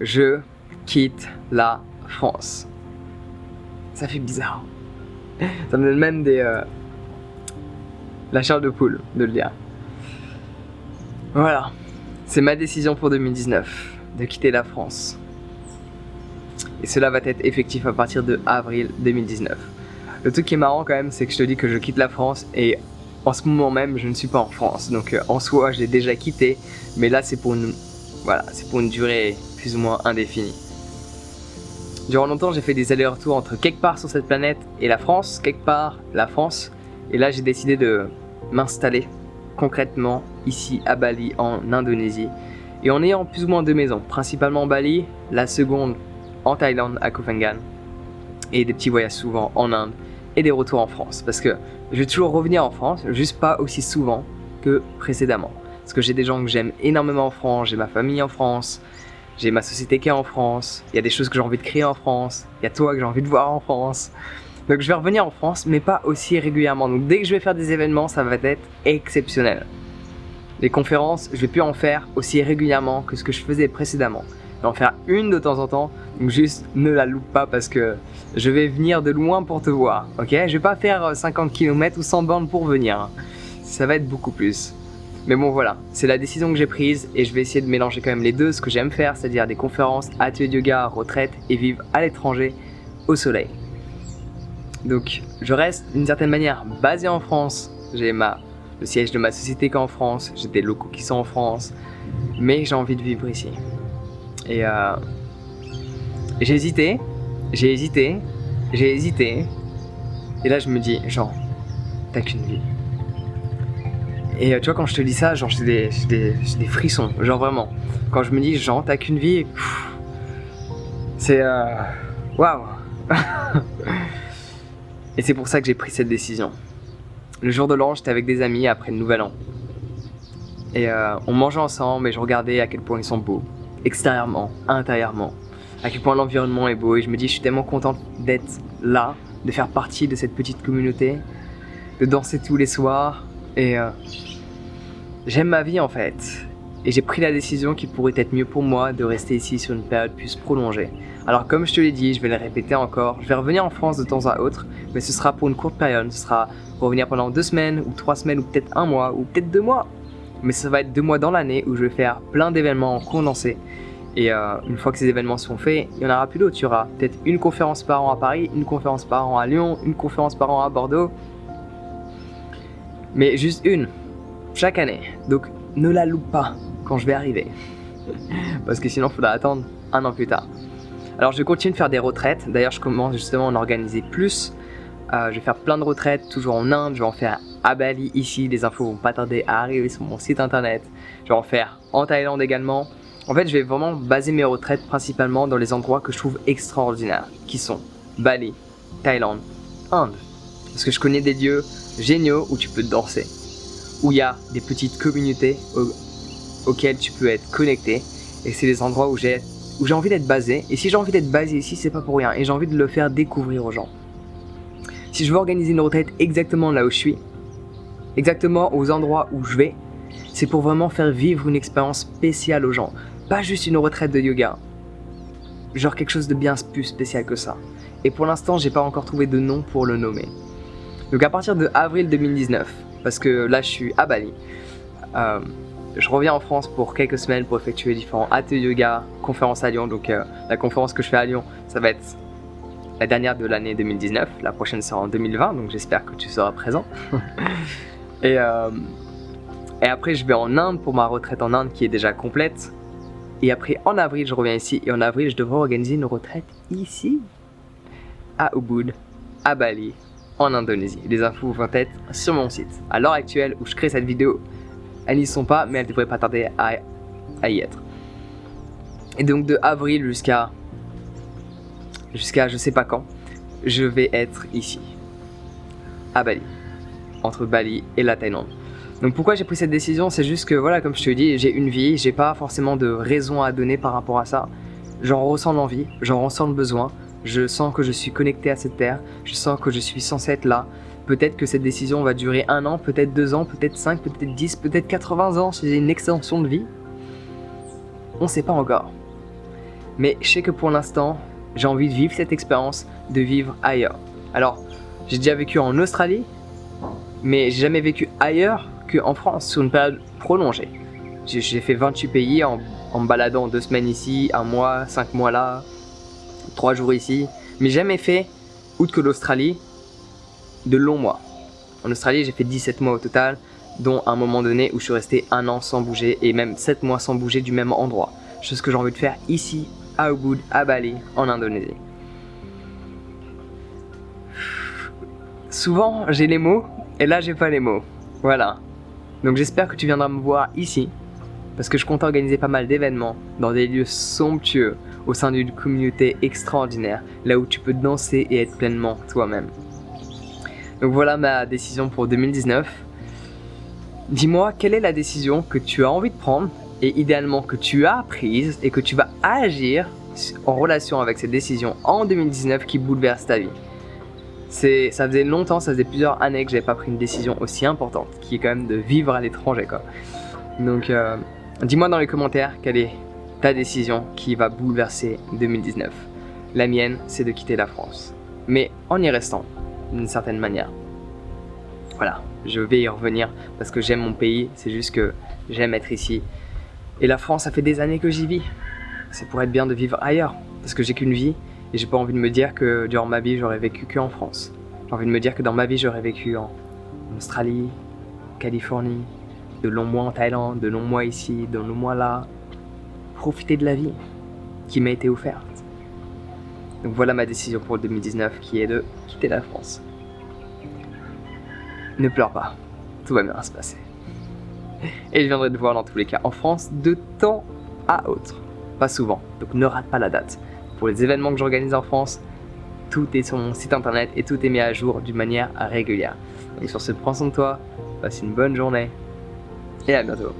je quitte la France. Ça fait bizarre. Ça me donne même la chair de poule de le dire. Voilà, c'est ma décision pour 2019, de quitter la France. Et cela va être effectif à partir de avril 2019. Le truc qui est marrant quand même, c'est que je te dis que je quitte la France et en ce moment même, je ne suis pas en France. Donc en soi, je l'ai déjà quitté, mais là c'est pour une durée plus ou moins indéfinie. Durant longtemps, j'ai fait des allers-retours entre quelque part sur cette planète et la France, quelque part la France. Et là, j'ai décidé de m'installer concrètement ici à Bali, en Indonésie. Et en ayant plus ou moins deux maisons, principalement Bali, la seconde en Thaïlande, à Koh Phangan. Et des petits voyages souvent en Inde et des retours en France. Parce que je vais toujours revenir en France, juste pas aussi souvent que précédemment. Parce que j'ai des gens que j'aime énormément en France, j'ai ma famille en France. J'ai ma société qui est en France, il y a des choses que j'ai envie de créer en France, il y a toi que j'ai envie de voir en France. Donc je vais revenir en France, mais pas aussi régulièrement. Donc dès que je vais faire des événements, ça va être exceptionnel. Les conférences, je vais plus en faire aussi régulièrement que ce que je faisais précédemment. Je vais en faire une de temps en temps, donc juste ne la loupe pas parce que je vais venir de loin pour te voir, ok? Je vais pas faire 50 km ou 100 bornes pour venir, ça va être beaucoup plus. Mais bon voilà, c'est la décision que j'ai prise et je vais essayer de mélanger quand même les deux, ce que j'aime faire, c'est-à-dire des conférences, ateliers de yoga, retraite et vivre à l'étranger au soleil. Donc je reste d'une certaine manière basé en France, j'ai le siège de ma société qui est en France, j'ai des locaux qui sont en France, mais j'ai envie de vivre ici. Et j'ai hésité, et là je me dis, genre, t'as qu'une vie. Et tu vois, quand je te dis ça, genre j'ai des frissons, genre vraiment. Quand je me dis, genre, t'as qu'une vie, c'est waouh. Et c'est pour ça que j'ai pris cette décision. Le jour de l'an, j'étais avec des amis après le nouvel an. Et on mangeait ensemble et je regardais à quel point ils sont beaux, extérieurement, intérieurement. À quel point l'environnement est beau et je me dis, je suis tellement contente d'être là, de faire partie de cette petite communauté, de danser tous les soirs. Et j'aime ma vie en fait. Et j'ai pris la décision qu'il pourrait être mieux pour moi de rester ici sur une période plus prolongée. Alors comme je te l'ai dit, je vais le répéter encore, je vais revenir en France de temps à autre, mais ce sera pour une courte période. Ce sera pour revenir pendant 2 semaines, ou 3 semaines, ou peut-être 1 mois, ou peut-être 2 mois. Mais ça va être 2 mois dans l'année où je vais faire plein d'événements condensés. Et une fois que ces événements seront faits, il n'y en aura plus d'autres. Il y aura peut-être une conférence par an à Paris, une conférence par an à Lyon, une conférence par an à Bordeaux. Mais juste une, chaque année. Donc ne la loupe pas quand je vais arriver. Parce que sinon il faudra attendre 1 an plus tard. Alors je vais continuer de faire des retraites. D'ailleurs je commence justement à en organiser plus. Je vais faire plein de retraites, toujours en Inde. Je vais en faire à Bali ici. Les infos vont pas tarder à arriver sur mon site internet. Je vais en faire en Thaïlande également. En fait je vais vraiment baser mes retraites principalement dans les endroits que je trouve extraordinaires. Qui sont Bali, Thaïlande, Inde. Parce que je connais des lieux géniaux où tu peux danser, où il y a des petites communautés auxquelles tu peux être connecté, et c'est des endroits où j'ai envie d'être basé. Et si j'ai envie d'être basé ici, c'est pas pour rien, et j'ai envie de le faire découvrir aux gens. Si je veux organiser une retraite exactement là où je suis, exactement aux endroits où je vais, c'est pour vraiment faire vivre une expérience spéciale aux gens, pas juste une retraite de yoga, genre quelque chose de bien plus spécial que ça. Et pour l'instant, j'ai pas encore trouvé de nom pour le nommer. Donc à partir de avril 2019, parce que là je suis à Bali, je reviens en France pour quelques semaines pour effectuer différents ateliers yoga, conférences à Lyon. Donc la conférence que je fais à Lyon, ça va être la dernière de l'année 2019, la prochaine sera en 2020, donc j'espère que tu seras présent. et après je vais en Inde pour ma retraite en Inde qui est déjà complète. Et après en avril je reviens ici, et en avril je devrais organiser une retraite ici, à Ubud, à Bali, en Indonésie. Les infos vont être sur mon site. À l'heure actuelle où je crée cette vidéo, elles n'y sont pas, mais elles devraient pas tarder à y être. Et donc de avril jusqu'à je sais pas quand, je vais être ici, à Bali, entre Bali et la Thaïlande. Donc pourquoi j'ai pris cette décision, c'est juste que voilà, comme je te dis, j'ai une vie, j'ai pas forcément de raison à donner par rapport à ça. J'en ressens l'envie, j'en ressens le besoin. Je sens que je suis connecté à cette terre, je sens que je suis censé être là. Peut-être que cette décision va durer 1 an, peut-être 2 ans, peut-être 5, peut-être 10, peut-être 80 ans si j'ai une extension de vie. On sait pas encore. Mais je sais que pour l'instant, j'ai envie de vivre cette expérience, de vivre ailleurs. Alors, j'ai déjà vécu en Australie, mais j'ai jamais vécu ailleurs qu'en France, sur une période prolongée. J'ai fait 28 pays en me baladant 2 semaines ici, 1 mois, 5 mois là, 3 jours ici, mais jamais fait, outre que l'Australie, de longs mois. En Australie, j'ai fait 17 mois au total, dont un moment donné où je suis resté 1 an sans bouger et même 7 mois sans bouger du même endroit. Chose que j'ai envie de faire ici, à Ubud, à Bali, en Indonésie. Souvent, j'ai les mots, et là, j'ai pas les mots. Voilà. Donc j'espère que tu viendras me voir ici, parce que je compte organiser pas mal d'événements dans des lieux somptueux, au sein d'une communauté extraordinaire, là où tu peux danser et être pleinement toi-même. Donc voilà ma décision pour 2019. Dis-moi, quelle est la décision que tu as envie de prendre, et idéalement que tu as prise, et que tu vas agir en relation avec cette décision en 2019 qui bouleverse ta vie. Ça faisait longtemps, ça faisait plusieurs années que j'avais pas pris une décision aussi importante, qui est quand même de vivre à l'étranger, quoi. Donc, dis-moi dans les commentaires quelle est ta décision qui va bouleverser 2019. La mienne, c'est de quitter la France, mais en y restant, d'une certaine manière. Voilà, je vais y revenir parce que j'aime mon pays, c'est juste que j'aime être ici. Et la France, ça fait des années que j'y vis. C'est pour être bien de vivre ailleurs, parce que j'ai qu'une vie. Et j'ai pas envie de me dire que durant ma vie, j'aurais vécu qu'en France. J'ai envie de me dire que dans ma vie, j'aurais vécu en Australie, Californie, de longs mois en Thaïlande, de longs mois ici, de longs mois là. Profiter de la vie qui m'a été offerte. Donc voilà ma décision pour 2019 qui est de quitter la France. Ne pleure pas, tout va bien se passer. Et je viendrai te voir dans tous les cas en France de temps à autre. Pas souvent, donc ne rate pas la date. Pour les événements que j'organise en France, tout est sur mon site internet et tout est mis à jour d'une manière régulière. Donc sur ce, prends soin de toi, passe une bonne journée et à bientôt.